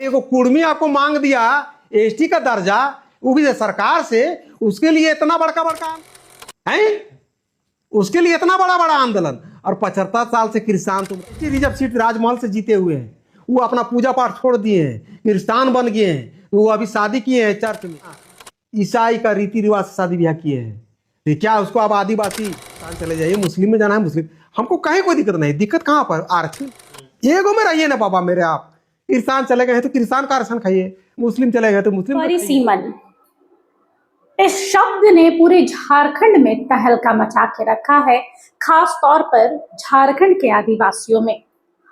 एगो कुर्मी आपको मांग दिया एसटी का दर्जा, वो भी सरकार से, उसके लिए इतना बड़का है, उसके लिए इतना बड़ा बड़ा आंदोलन। और 75 साल से किसान तुम रिजर्व सीट राजमहल से जीते हुए हैं, वो अपना पूजा पाठ छोड़ दिए हैं, किसान बन गए हैं, वो अभी शादी किए हैं चर्च में, ईसाई का रीति रिवाज से शादी ब्याह किए हैं। तो क्या उसको अब आदिवासी चले जाइए, मुस्लिम में जाना है मुस्लिम, हमको कहीं कोई दिक्कत नहीं। दिक्कत कहाँ पर? आरक्षण। एगो में रहिए ना बाबा मेरे, आप किसान चले गए तो किसान का आरक्षण खाइए, मुस्लिम चले गए तो मुस्लिम। परिसीमन, इस शब्द ने पूरे झारखंड में तहलका मचा के रखा है, खास तौर पर झारखंड के आदिवासियों में।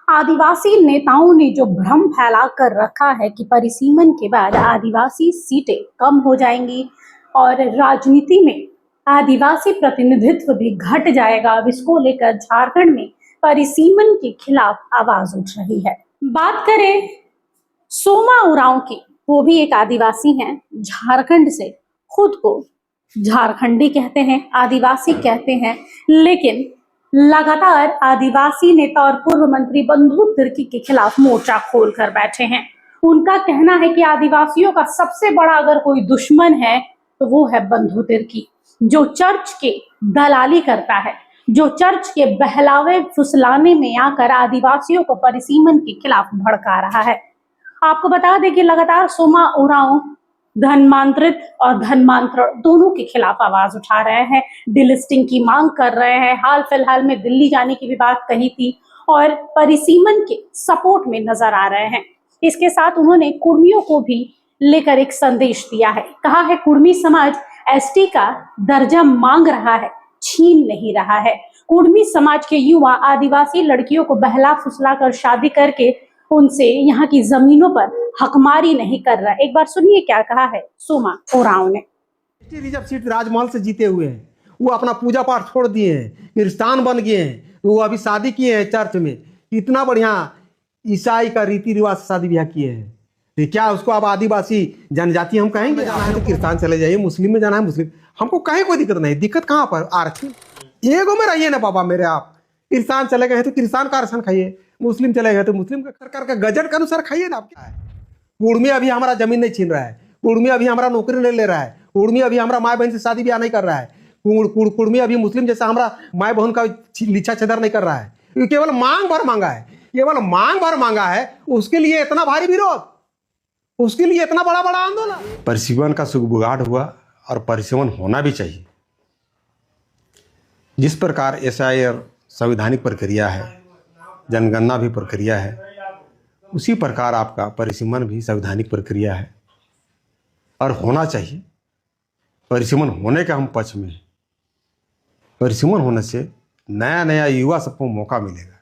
आदिवासी नेताओं ने जो भ्रम फैला कर रखा है कि परिसीमन के बाद आदिवासी सीटें कम हो जाएंगी और राजनीति में आदिवासी प्रतिनिधित्व भी घट जाएगा, अब इसको लेकर झारखंड में परिसीमन के खिलाफ आवाज उठ रही है। बात करें सोमा उरांव की, वो भी एक आदिवासी हैं, झारखंड से, खुद को झारखंडी कहते हैं, आदिवासी कहते हैं, लेकिन लगातार आदिवासी नेता और पूर्व मंत्री बंधु तिर्की के खिलाफ मोर्चा खोलकर बैठे हैं। उनका कहना है कि आदिवासियों का सबसे बड़ा अगर कोई दुश्मन है तो वो है बंधु तिर्की, जो चर्च के दलाली करता है, जो चर्च के बहलावे फुसलाने में आकर आदिवासियों को परिसीमन के खिलाफ भड़का रहा है। आपको बता दें कि लगातार सोमा उरांव धर्मांतरित और धर्मांतरण दोनों के खिलाफ आवाज उठा रहे हैं, डिलिस्टिंग की मांग कर रहे हैं, हाल फिलहाल में दिल्ली जाने की भी बात कही थी और परिसीमन के सपोर्ट में नजर आ रहे हैं। इसके साथ उन्होंने कुर्मियों को भी लेकर एक संदेश दिया है, कहा है कुर्मी समाज एसटी का दर्जा मांग रहा है, छीन नहीं रहा है। कुर्मी समाज के युवा आदिवासी लड़कियों को बहला फुसला कर शादी करके उनसे यहाँ की जमीनों पर हकमारी नहीं कर रहा। एक बार सुनिए क्या कहा है सोमा उरांव ने। रिजर्व सीट राजमहल से जीते हुए हैं, वो अपना पूजा पाठ छोड़ दिए हैं, किसान बन गए हैं, वो अभी शादी किए हैं चर्च में, इतना बढ़िया ईसाई का रीति रिवाज से शादी ब्याह किए हैं। तो क्या उसको अब आदिवासी जनजाति हम कहेंगे? जाना है तो किसान चले जाइए, मुस्लिम में जाना है मुस्लिम, हमको कहीं कोई दिक्कत नहीं। दिक्कत कहाँ पर? आरक्षण। एगो में रहिए ना बाबा मेरे, आप किसान चले गए तो किसान का आरक्षण खाइए, मुस्लिम चले गए तो मुस्लिम का, सरकार का गजट के अनुसार खाइए ना। आप क्या है, कुर्मी अभी हमारा जमीन नहीं छीन रहा है, कुर्मी अभी हमारा नौकरी नहीं ले रहा है, कुर्मी अभी हमारा माँ बहन से शादी ब्याह नहीं कर रहा है, कुर्मी अभी मुस्लिम जैसा हमारा माँ बहन का लीछा छेदर नहीं कर रहा है। ये केवल मांग भर मांगा है, केवल मांग भर मांगा है, उसके लिए इतना भारी विरोध, उसके लिए इतना बड़ा बड़ा आंदोलन। परिसीमन का सुगबुगाहट हुआ और परिसीमन होना भी चाहिए। जिस प्रकार एसआईआर संवैधानिक प्रक्रिया है, जनगणना भी प्रक्रिया है, उसी प्रकार आपका परिसीमन भी संवैधानिक प्रक्रिया है और होना चाहिए। परिसीमन होने का हम पक्ष में हैं। परिसीमन होने से नया नया युवा सबको मौका मिलेगा,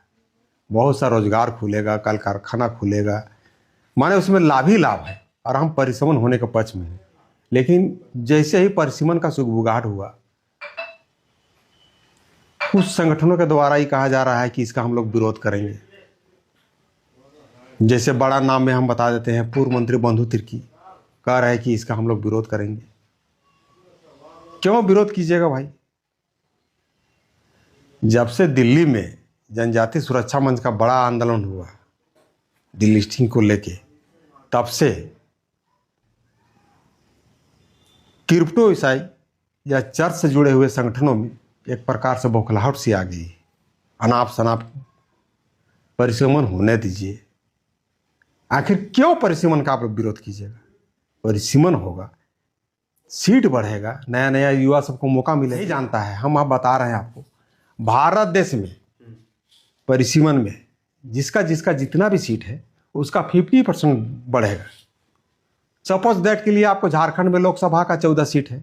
बहुत सा रोजगार खुलेगा, कल कारखाना खुलेगा, माने उसमें लाभ ही लाभ है और हम परिसीमन होने के पक्ष में हैं। लेकिन जैसे ही परिसीमन का सुगबुगाहट हुआ, कुछ संगठनों के द्वारा ही कहा जा रहा है कि इसका हम लोग विरोध करेंगे। जैसे बड़ा नाम में हम बता देते हैं, पूर्व मंत्री बंधु तिर्की कह रहे हैं कि इसका हम लोग विरोध करेंगे। क्यों विरोध कीजिएगा भाई? जब से दिल्ली में जनजाति सुरक्षा मंच का बड़ा आंदोलन हुआ डिलिस्टिंग को लेके, तब से क्रिप्टो ईसाई या चर्च से जुड़े हुए संगठनों में एक प्रकार से बौखलाहट सी आ गई। अनाप शनाप परिसीमन होने दीजिए। आखिर क्यों परिसीमन का आप विरोध कीजिएगा? परिसीमन होगा, सीट बढ़ेगा, नया नया युवा सबको मौका मिले। नहीं जानता है, हम आप बता रहे हैं आपको, भारत देश में परिसीमन में जिसका जिसका जितना भी सीट है उसका 50% बढ़ेगा। सपोज दैट के लिए आपको झारखंड में लोकसभा का 14 सीट है,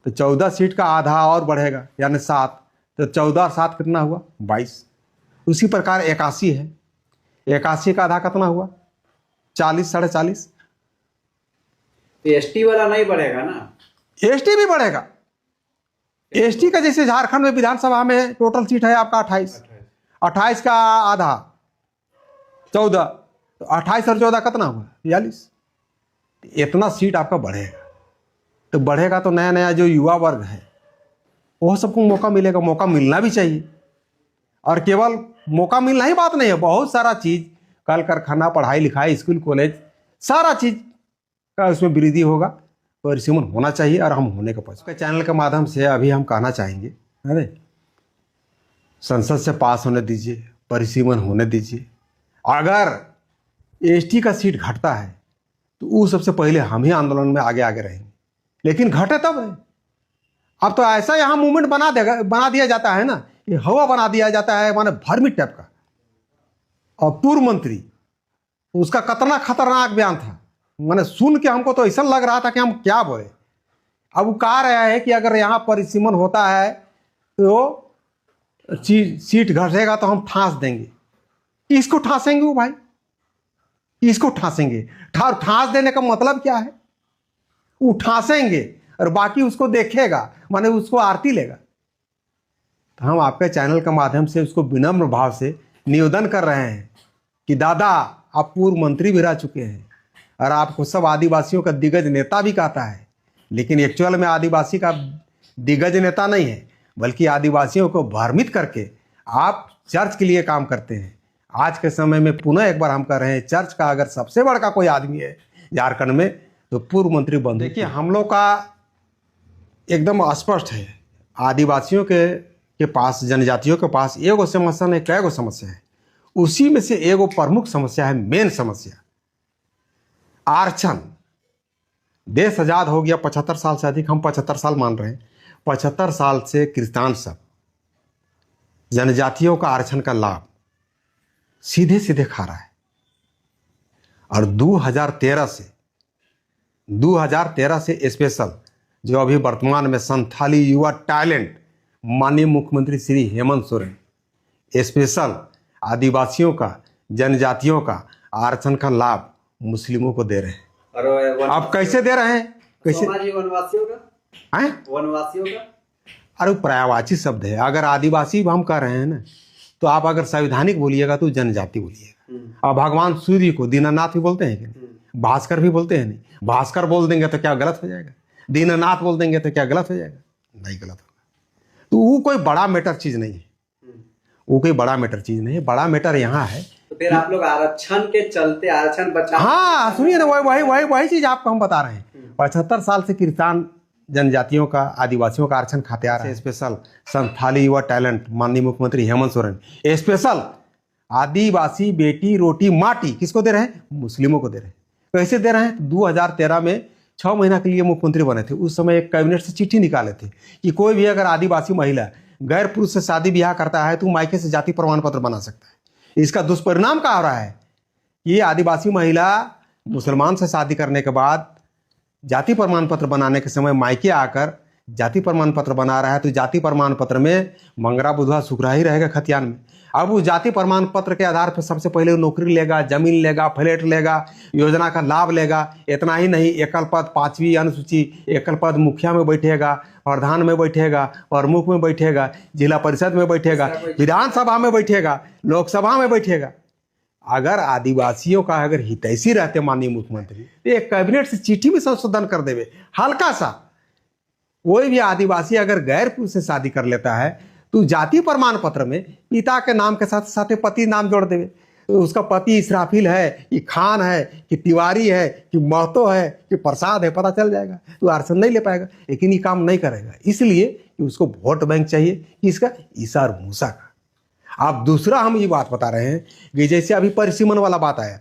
तो 14 सीट का आधा और बढ़ेगा, यानी 7, तो 14 और 7 कितना हुआ? 22। उसी प्रकार 81 है, 81 का आधा कितना हुआ? 40, 40.5। एसटी वाला नहीं बढ़ेगा ना? एसटी भी बढ़ेगा। एसटी का जैसे झारखंड में विधानसभा में टोटल सीट है आपका 28 का आधा 14, तो 28 और 14 कितना हुआ? 42। इतना सीट आपका बढ़ेगा, तो बढ़ेगा तो नया नया जो युवा वर्ग है वो सबको मौका मिलेगा। मौका मिलना भी चाहिए, और केवल मौका मिलना ही बात नहीं है, बहुत सारा चीज़, कल कारखाना, पढ़ाई लिखाई, स्कूल कॉलेज, सारा चीज का उसमें वृद्धि होगा। परिसीमन होना चाहिए और हम होने का पक्ष चैनल के माध्यम से अभी हम कहना चाहेंगे, अरे संसद से पास होने दीजिए, परिसीमन होने दीजिए। अगर एसटी का सीट घटता है तो वो सबसे पहले हम ही आंदोलन में आगे आगे रहेंगे, लेकिन घटे तब है। अब तो ऐसा यहाँ मूवमेंट बना दिया जाता है ना, ये हवा बना दिया जाता है माने भरमिट टाइप का। और पूर्व मंत्री उसका कितना खतरनाक बयान था, मैंने सुन के हमको तो ऐसा लग रहा था कि हम क्या बोले। अब वो कह रहा है कि अगर यहाँ परिसीमन होता है तो सीट घटेगा तो हम ठांस देंगे। किसको ठांसेंगे वो भाई, किसको ठांसेंगे? ठांस देने का मतलब क्या है? वो ठांसेंगे और बाकी उसको देखेगा, माने उसको आरती लेगा। तो हम आपके चैनल के माध्यम से उसको विनम्र भाव से निवेदन कर रहे हैं कि दादा आप पूर्व मंत्री भी रह चुके हैं और आपको सब आदिवासियों का दिग्गज नेता भी कहता है, लेकिन एक्चुअल में आदिवासी का दिग्गज नेता नहीं है, बल्कि आदिवासियों को भ्रमित करके आप चर्च के लिए काम करते हैं। आज के समय में पुनः एक बार हम कह रहे हैं, चर्च का अगर सबसे बड़ा कोई आदमी है झारखंड में तो पूर्व मंत्री बंधु। देखिए हम लोग का एकदम स्पष्ट है, आदिवासियों के पास, जनजातियों के पास एगो समस्या नहीं कई गो समस्या है। उसी में से एगो प्रमुख समस्या है, मेन समस्या आरक्षण। देश आजाद हो गया 75 साल से अधिक, हम 75 साल मान रहे हैं। 75 साल से किसान सब जनजातियों का आरक्षण का लाभ सीधे सीधे खा रहा है। और 2013 से स्पेशल जो अभी वर्तमान में संथाली युवा टैलेंट माननीय मुख्यमंत्री श्री हेमंत सोरेन स्पेशल आदिवासियों का, जनजातियों का आरक्षण का लाभ मुस्लिमों को दे रहे हैं। और आप कैसे दे रहे हैं? कैसे? वनवासियों का, हैं? वनवासियों का, अरे पर्यायवाची शब्द है। अगर आदिवासी हम कह रहे हैं ना, तो आप अगर संवैधानिक बोलिएगा तो जनजाति बोलिएगा। और भगवान सूर्य को दीनानाथ भी बोलते हैं कि भास्कर भी बोलते हैं? नहीं। भास्कर बोल देंगे तो क्या गलत हो जाएगा? दीनानाथ बोल देंगे तो क्या गलत हो जाएगा? नहीं गलत होगा। तो वो कोई बड़ा मैटर चीज नहीं है, वो कोई बड़ा मैटर चीज नहीं है। बड़ा मैटर यहाँ है। तो फिर आप लोग आरक्षण के चलते आरक्षण बचा, हाँ सुनिए ना, वही चीज आपको हम बता रहे हैं। 75 साल से किसान जनजातियों का, आदिवासियों का आरक्षण खाते आ रहे हैं। स्पेशल संथाली युवा टैलेंट माननीय मुख्यमंत्री हेमंत सोरेन स्पेशल आदिवासी बेटी रोटी माटी किसको दे रहे हैं? मुस्लिमों को दे रहे हैं। कैसे दे रहे हैं? 2013 में 6 महीना के लिए मुख्यमंत्री बने थे। उस समय एक कैबिनेट से चिट्ठी निकाले थे कि कोई भी अगर आदिवासी महिला गैर पुरुष से शादी ब्याह करता है तो मायके से जाति प्रमाण पत्र बना सकता है। इसका दुष्परिणाम क्या हो रहा है? ये आदिवासी महिला मुसलमान से शादी करने के बाद जाति प्रमाण पत्र बनाने के समय मायके आकर जाति प्रमाण पत्र बना रहा है, तो जाति प्रमाण पत्र में मंगरा बुधवा शुक्र ही रहेगा खतियान में। अब उस जाति प्रमाण पत्र के आधार पर सबसे पहले वो नौकरी लेगा, जमीन लेगा, फ्लैट लेगा, योजना का लाभ लेगा। इतना ही नहीं, एकल पद 5वीं अनुसूची एकल पद मुखिया में बैठेगा, प्रधान में बैठेगा, प्रमुख में बैठेगा, जिला परिषद में बैठेगा, विधानसभा में बैठेगा, लोकसभा में बैठेगा। अगर आदिवासियों का अगर हितैषी रहते माननीय मुख्यमंत्री, तो एक कैबिनेट से चिट्ठी में संशोधन कर देवे हल्का सा। कोई भी आदिवासी अगर गैर पुरुष से शादी कर लेता है तो जाति प्रमाण पत्र में पिता के नाम के साथ साथ पति नाम जोड़ देवे। तो उसका पति इसराफिल है कि खान है कि तिवारी है कि महतो है कि प्रसाद है, पता चल जाएगा। तो आरक्षण नहीं ले पाएगा। लेकिन ये काम नहीं करेगा, इसलिए कि उसको वोट बैंक चाहिए। किसका? ईसा और मूसा का। अब दूसरा हम ये बात बता रहे हैं कि जैसे अभी परिसीमन वाला बात आया,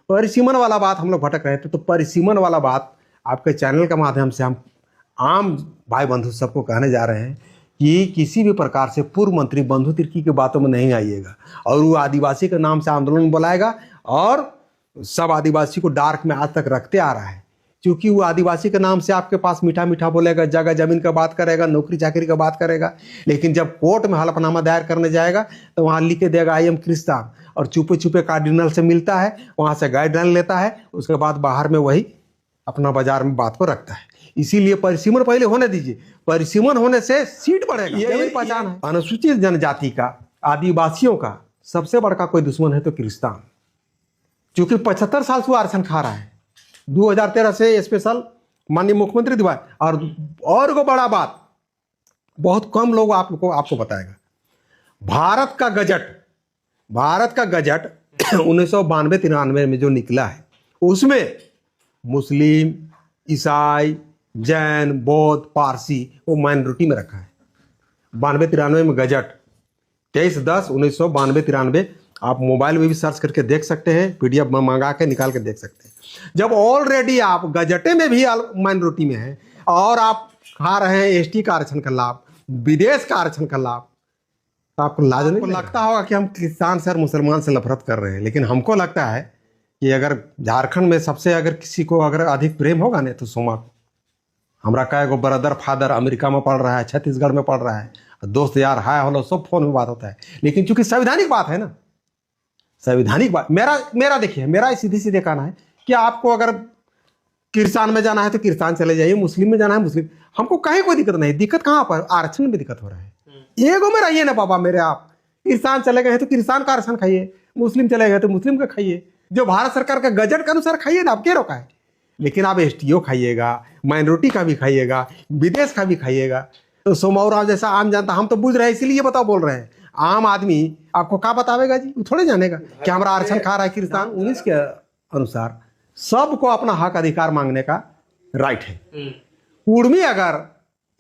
परिसीमन वाला बात हम लोग भटक रहे थे, तो परिसीमन वाला बात आपके चैनल के माध्यम से हम आम भाई बंधु सबको कहने जा रहे हैं कि किसी भी प्रकार से पूर्व मंत्री बंधु तिर्की की बातों में नहीं आइएगा। और वो आदिवासी के नाम से आंदोलन बुलाएगा और सब आदिवासी को डार्क में आज तक रखते आ रहा है। क्योंकि वो आदिवासी के नाम से आपके पास मीठा मीठा बोलेगा, जगह जमीन का बात करेगा, नौकरी चाकरी का बात करेगा, लेकिन जब कोर्ट में हलफनामा दायर करने जाएगा तो वहाँ लिख के देगा आई एम क्रिस्तान, और चुपे चुपे कार्डिनल से मिलता है, वहाँ से गाइडलाइन लेता है, उसके बाद बाहर में वही अपना बाजार में बात को रखता है। इसीलिए परिसीमन पहले होने दीजिए। परिसीमन होने से सीट बढ़ेगा, ये पहचान है। अनुसूचित जनजाति का, आदिवासियों का सबसे बड़ा कोई दुश्मन है तो किर्गिस्तान, क्योंकि 75 साल से आरक्षण खा रहा है। 2013 से स्पेशल माननीय मुख्यमंत्री दिवाए। और को बड़ा बात बहुत कम लोग आपको बताएगा, भारत का गजट 1992-93 में जो निकला है, उसमें मुस्लिम, ईसाई, जैन, बौद्ध, पारसी वो माइनॉरिटी में रखा है। 92-93 में गजट 23/10/1992-93 आप मोबाइल में भी सर्च करके देख सकते हैं, PDF में मंगा के निकाल के देख सकते हैं। जब ऑलरेडी आप गजटे में भी माइनॉरिटी में हैं और आप खा रहे हैं ST का आरक्षण का लाभ, विदेश का आरक्षण का लाभ, तो आपको लाज नहीं लगता होगा कि हम किसान से और मुसलमान से नफरत कर रहे हैं। लेकिन हमको लगता है कि अगर झारखंड में सबसे अगर किसी को अगर अधिक प्रेम होगा ना तो सोमा को। हमारा कई गो ब्रदर फादर अमेरिका में पढ़ रहा है, छत्तीसगढ़ में पढ़ रहा है, दोस्त यार हाय हेलो सब फोन में बात होता है। लेकिन चूंकि संवैधानिक बात है ना, संवैधानिक बात, मेरा देखिए, मेरा सीधे सीधे कहना है कि आपको अगर किरसान में जाना है तो किरसान चले जाइए, मुस्लिम में जाना है मुस्लिम, हमको कहीं कोई दिक्कत नहीं। दिक्कत कहाँ पर, आरक्षण में दिक्कत हो रहा है। एगो में रहिए ना बाबा मेरे, आप किसान चले गए तो किसान का आरक्षण खाइए, मुस्लिम चले गए तो मुस्लिम का खाइए, जो भारत सरकार का गजट के अनुसार खाइए ना, आप क्या रोका है। लेकिन आप STO खाइएगा, माइनॉरिटी का भी खाइएगा, विदेश का भी खाइएगा, तो सोमाउराव जैसा आम जनता, हम तो बुझ रहे हैं इसीलिए बताओ बोल रहे हैं। आम आदमी आपको क्या बतावेगा जी, वो थोड़े जानेगा कि हमारा आरक्षण खा रहा है किसान। 19 के अनुसार सबको अपना हक अधिकार मांगने का राइट है। कुर्मी अगर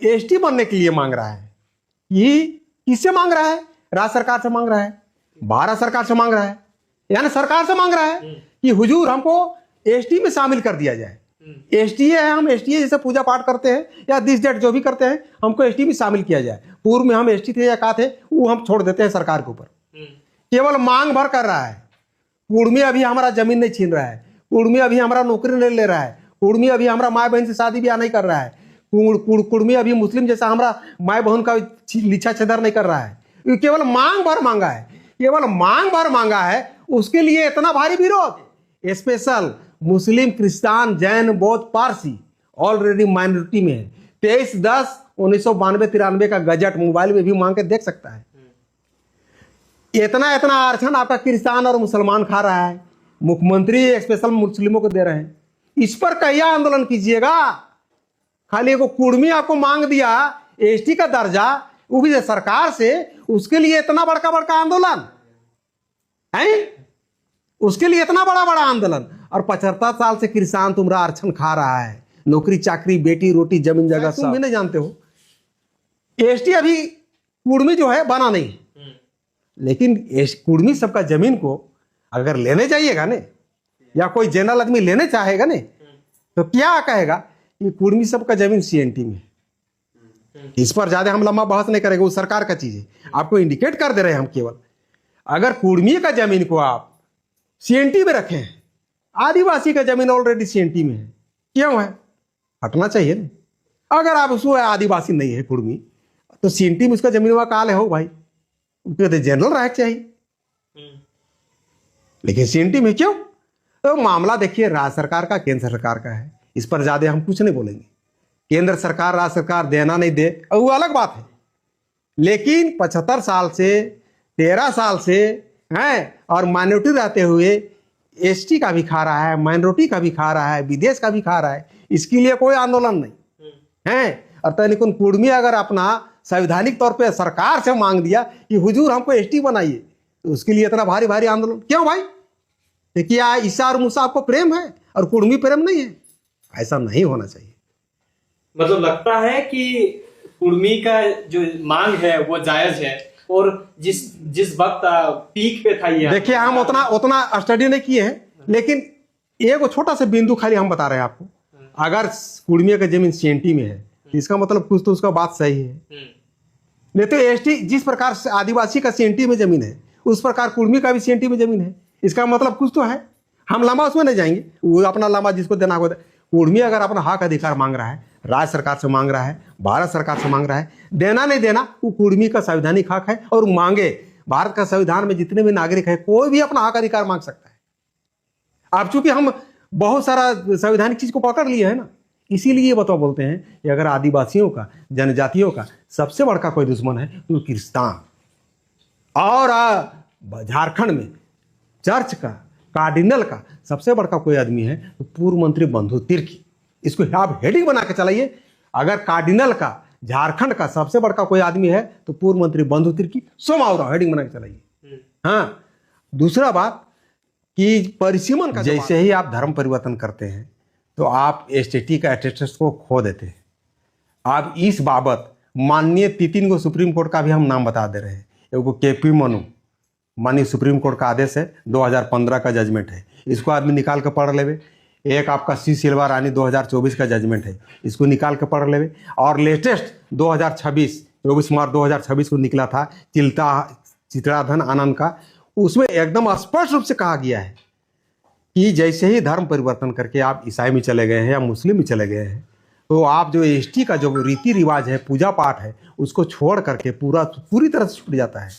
ST बनने के लिए मांग रहा है, ये किससे मांग रहा है? राज्य सरकार से मांग रहा है, भारत सरकार से मांग रहा है, यानी सरकार से मांग रहा है कि हुजूर हमको ST में शामिल कर दिया जाए। ST है, हम ST जैसे पूजा पाठ करते हैं या दिस डेट जो भी करते हैं, हमको ST में शामिल किया जाए। पूर्व में हम ST थे या का थे, वो हम छोड़ देते हैं सरकार के ऊपर। केवल मांग भर कर रहा है। कुर्मी अभी हमारा जमीन नहीं छीन रहा है, कुर्मी अभी हमारा नौकरी नहीं ले रहा है, कुर्मी अभी हमारा माँ बहन से शादी ब्याह नहीं कर रहा है, कुर्मी अभी मुस्लिम जैसा हमारा माँ बहन का लिच्छा छेदर नहीं कर रहा है। ये केवल मांग भर मांगा है, केवल मांग भर मांगा है। उसके लिए इतना भारी विरोध। स्पेशल मुस्लिम, क्रिश्चियन, जैन, बौद्ध, पारसी ऑलरेडी माइनॉरिटी में है। 23/10/1992-93 का गजट मोबाइल में भी मांग के देख सकता है। इतना इतना आरक्षण आपका क्रिश्चियन और मुसलमान खा रहा है, मुख्यमंत्री स्पेशल मुस्लिमों को दे रहे हैं। इस पर कहिया आंदोलन कीजिएगा। खाली एगो कुर्मी आपको मांग दिया ST का दर्जा, वो भी सरकार से, उसके लिए इतना बड़का बड़का आंदोलन है, उसके लिए इतना बड़ा बड़ा आंदोलन। और 75 साल से किसान तुम्हारा आरक्षण खा रहा है, नौकरी चाकरी, बेटी रोटी, जमीन जगह तुम भी नहीं जानते हो। ST अभी कुर्मी जो है बना नहीं, लेकिन कुर्मी सबका जमीन को अगर लेने जाइएगा ने, या कोई जनरल आदमी लेने चाहेगा ने, तो क्या कहेगा कि कुर्मी सबका जमीन CNT में। इस पर ज्यादा हम लंबा बहस नहीं करेंगे, वो सरकार का चीज है। आपको इंडिकेट कर दे रहे हैं हम केवल, अगर कुर्मी का जमीन को आप CNT में रखें, आदिवासी का जमीन ऑलरेडी CNT में है, क्यों है? हटना चाहिए ना। अगर आप उसको आदिवासी नहीं है कुर्मी, तो CNT में उसका जमीन काल है हो भाई, तो जनरल राइट चाहिए। लेकिन CNT में क्यों? तो मामला देखिए राज्य सरकार का, केंद्र सरकार का है। इस पर ज्यादा हम कुछ नहीं बोलेंगे। केंद्र सरकार, राज्य सरकार देना नहीं दे वो अलग बात है, लेकिन 75 साल से 13 साल से हैं और माइनॉरिटी रहते हुए ST का भी खा रहा है, माइनॉरिटी का भी खा रहा है, विदेश का भी खा रहा है। इसके लिए कोई आंदोलन नहीं है। और तनिकुन कुर्मी अगर अपना संवैधानिक तौर पे सरकार से मांग दिया कि हुजूर हमको ST बनाइए, तो उसके लिए इतना भारी भारी आंदोलन क्यों भाई? देखिए ईसा और मूसा आपको प्रेम है और कुर्मी प्रेम नहीं है, ऐसा नहीं होना चाहिए। मतलब लगता है कि कुर्मी का जो मांग है वो जायज है, और जिस वक्त पीक पे था ये, देखिए हम उतना स्टडी नहीं किए हैं, लेकिन एक छोटा सा बिंदु खाली हम बता रहे हैं आपको। अगर कुर्मी का जमीन CNT में है तो इसका मतलब कुछ तो उसका बात सही है। नहीं तो ST जिस प्रकार से आदिवासी का CNT में जमीन है, उस प्रकार कुर्मी का भी CNT में जमीन है, इसका मतलब कुछ तो है। हम लंबा उसमें नहीं जाएंगे, वो अपना लंबा जिसको देना होगा। कुर्मी अगर अपना हक अधिकार मांग रहा है, राज्य सरकार से मांग रहा है, भारत सरकार से मांग रहा है, देना नहीं देना वो कुर्मी का संवैधानिक हक है। और मांगे, भारत का संविधान में जितने भी नागरिक है कोई भी अपना हक अधिकार मांग सकता है। अब चूंकि हम बहुत सारा संवैधानिक चीज को पकड़ लिए है ना, इसीलिए ये बताओ बोलते हैं कि अगर आदिवासियों का, जनजातियों का सबसे बड़का कोई दुश्मन है तो किरस्तान। और झारखंड में चर्च का, कार्डिनल का सबसे बड़का कोई आदमी है तो पूर्व मंत्री बंधु तिर्की। इसको आप हेडिंग बना के चलाइए। अगर कार्डिनल का, झारखंड का सबसे बड़का कोई आदमी है तो पूर्व मंत्री बंधु तिर्की, सोमाउराव, हेडिंग बना के चलाइए। हाँ, दूसरा बात कि परिसीमन का, जैसे ही आप धर्म परिवर्तन करते हैं तो आप एसटीटी का एटेस्टेशन को खो देते। आप इस बाबत माननीय 3 को सुप्रीम कोर्ट का भी हम नाम बता दे रहे हैं। एगो केपी मनु, माननीय सुप्रीम कोर्ट का आदेश है, 2015 का जजमेंट है, इसको आदमी निकाल के पढ़ लेवे। एक आपका सी सिल्वा रानी 2024 का जजमेंट है, इसको निकाल के पढ़ लेवे। और लेटेस्ट 2026 24 मार्च 2026 को निकला था चित्राधन आनंद का, उसमें एकदम स्पष्ट रूप से कहा गया है कि जैसे ही धर्म परिवर्तन करके आप ईसाई में चले गए हैं या मुस्लिम में चले गए हैं, तो आप जो एसटी का जो रीति रिवाज है, पूजा पाठ है, उसको छोड़ करके पूरी तरह से छूट जाता है।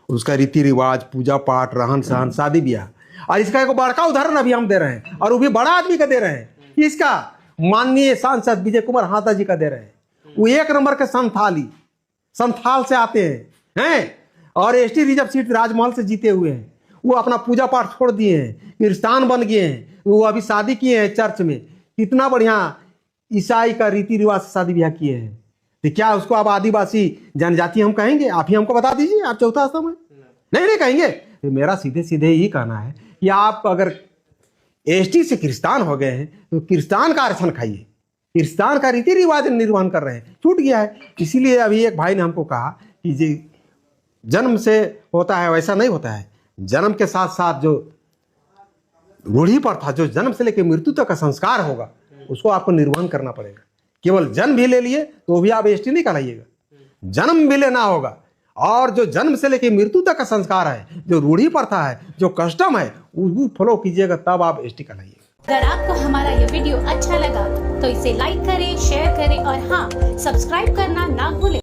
उसका रीति रिवाज, पूजा पाठ, रहन सहन, शादी ब्याह। और इसका एक बड़का उदाहरण अभी हम दे रहे हैं, और वो भी बड़ा आदमी का दे रहे हैं। इसका माननीय सांसद विजय कुमार हाथा जी का दे रहे हैं। वो 1 नंबर के संथाल से आते हैं और एसटी रिजर्व सीट राजमहल से जीते हुए हैं। वो अपना पूजा पाठ छोड़ दिए हैं, क्रिस्तान बन गए हैं। वो अभी शादी किए हैं चर्च में, कितना बढ़िया ईसाई का रीति रिवाज से शादी ब्याह किए हैं। तो क्या उसको आप आदिवासी जनजाति हम कहेंगे? आप ही हमको बता दीजिए, आप चौथा आश्रम है नहीं कहेंगे। तो मेरा सीधे सीधे यही कहना है कि आप अगर एसटी से क्रिस्तान हो गए हैं तो क्रिस्तान का आरक्षण खाइए। क्रिस्तान का रीति रिवाज निर्वहन कर रहे हैं, छूट गया है। इसीलिए अभी एक भाई ने हमको कहा कि जी जन्म से होता है वैसा नहीं होता है। जन्म के साथ साथ जो रूढ़ी प्रथा, जो जन्म से लेकर मृत्यु तक का संस्कार होगा, उसको आपको निर्वहन करना पड़ेगा। केवल जन्म भी ले लिए तो भी आप एसटी नहीं कहलाइएगा, जन्म भी लेना होगा। और जो जन्म से लेकर मृत्यु तक का संस्कार है, जो रूढ़ी प्रथा है, जो कस्टम है, उसको फॉलो कीजिएगा, तब आप एसटी कहलाइएगा। अगर आपको हमारा ये वीडियो अच्छा लगा तो इसे लाइक करें, शेयर करें और हाँ, सब्सक्राइब करना ना भूलें।